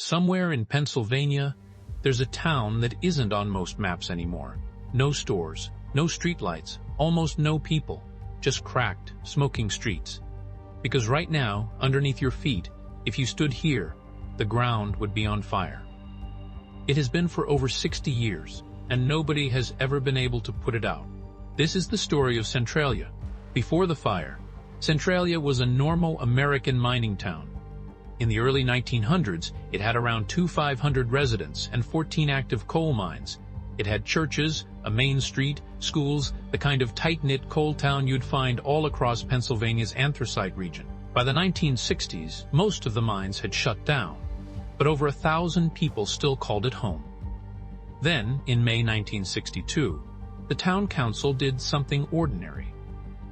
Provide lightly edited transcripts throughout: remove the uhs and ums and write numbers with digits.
Somewhere in Pennsylvania, there's a town that isn't on most maps anymore. No stores, no streetlights, almost no people, just cracked, smoking streets. Because right now, underneath your feet, if you stood here, the ground would be on fire. It has been for over 60 years, and nobody has ever been able to put it out. This is the story of Centralia. Before the fire, Centralia was a normal American mining town. In the early 1900s, it had around 2,500 residents and 14 active coal mines. It had churches, a main street, schools, the kind of tight-knit coal town you'd find all across Pennsylvania's anthracite region. By the 1960s, most of the mines had shut down, but over 1,000 people still called it home. Then, in May 1962, the town council did something ordinary,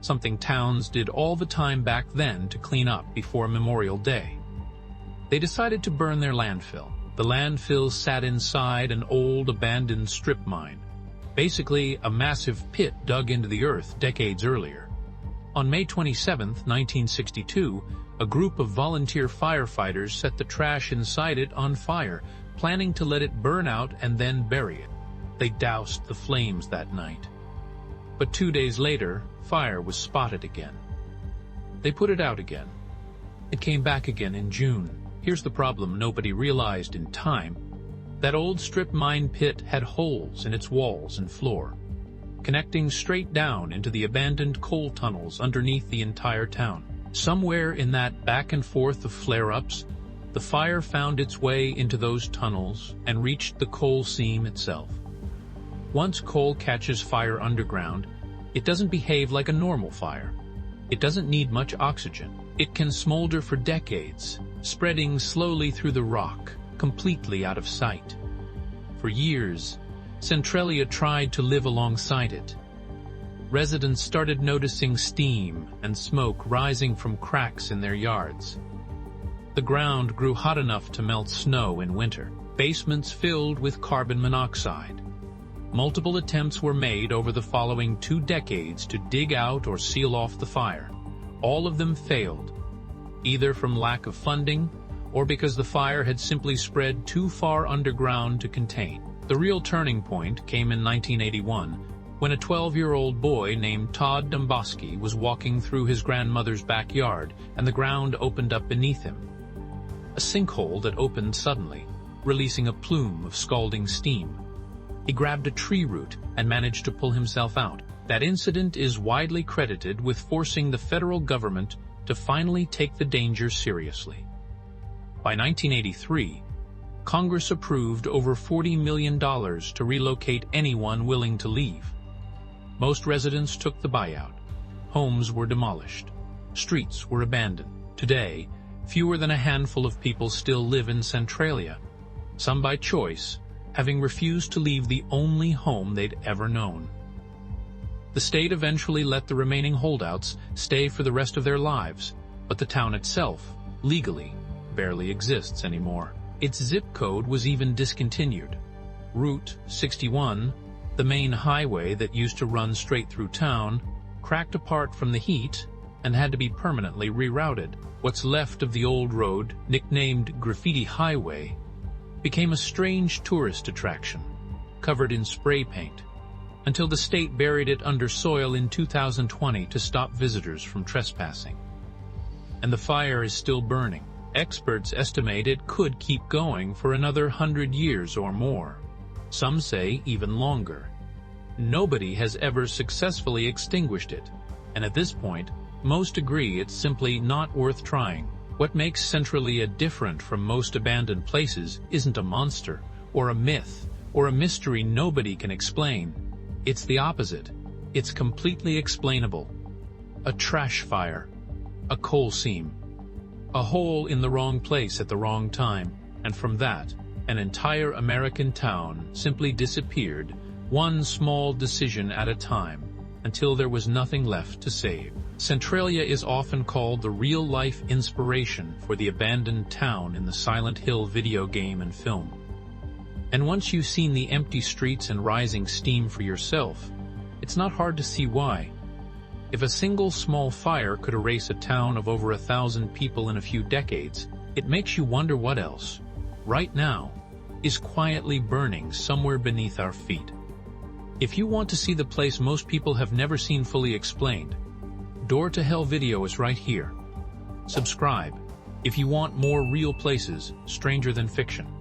something towns did all the time back then to clean up before Memorial Day. They decided to burn their landfill. The landfill sat inside an old abandoned strip mine, basically a massive pit dug into the earth decades earlier. On May 27, 1962, a group of volunteer firefighters set the trash inside it on fire, planning to let it burn out and then bury it. They doused the flames that night. But 2 days later, fire was spotted again. They put it out again. It came back again in June. Here's the problem nobody realized in time. That old strip mine pit had holes in its walls and floor, connecting straight down into the abandoned coal tunnels underneath the entire town. Somewhere in that back and forth of flare-ups, the fire found its way into those tunnels and reached the coal seam itself. Once coal catches fire underground, it doesn't behave like a normal fire. It doesn't need much oxygen. It can smolder for decades, spreading slowly through the rock, completely out of sight. For years, Centralia tried to live alongside it. Residents started noticing steam and smoke rising from cracks in their yards. The ground grew hot enough to melt snow in winter. Basements filled with carbon monoxide. Multiple attempts were made over the following 2 decades to dig out or seal off the fire. All of them failed, either from lack of funding or because the fire had simply spread too far underground to contain. The real turning point came in 1981, when a 12-year-old boy named Todd Dumboski was walking through his grandmother's backyard and the ground opened up beneath him. A sinkhole that opened suddenly, releasing a plume of scalding steam. He grabbed a tree root and managed to pull himself out. That incident is widely credited with forcing the federal government to finally take the danger seriously. By 1983, Congress approved over $40 million to relocate anyone willing to leave. Most residents took the buyout. Homes were demolished. Streets were abandoned. Today, fewer than a handful of people still live in Centralia, some by choice, having refused to leave the only home they'd ever known. The state eventually let the remaining holdouts stay for the rest of their lives, but the town itself, legally, barely exists anymore. Its zip code was even discontinued. Route 61, the main highway that used to run straight through town, cracked apart from the heat and had to be permanently rerouted. What's left of the old road, nicknamed Graffiti Highway, became a strange tourist attraction, covered in spray paint, until the state buried it under soil in 2020 to stop visitors from trespassing. And the fire is still burning. Experts estimate it could keep going for another 100 years or more. Some say even longer. Nobody has ever successfully extinguished it, and at this point, most agree it's simply not worth trying. What makes Centralia different from most abandoned places isn't a monster, or a myth, or a mystery nobody can explain. It's the opposite. It's completely explainable. A trash fire. A coal seam. A hole in the wrong place at the wrong time, and from that, an entire American town simply disappeared, one small decision at a time, until there was nothing left to save. Centralia is often called the real-life inspiration for the abandoned town in the Silent Hill video game and film. And once you've seen the empty streets and rising steam for yourself, it's not hard to see why. If a single small fire could erase a town of over 1,000 people in a few decades, it makes you wonder what else. right now, is quietly burning somewhere beneath our feet. If you want to see the place most people have never seen fully explained, Door to Hell video is right here. Subscribe if you want more real places stranger than fiction.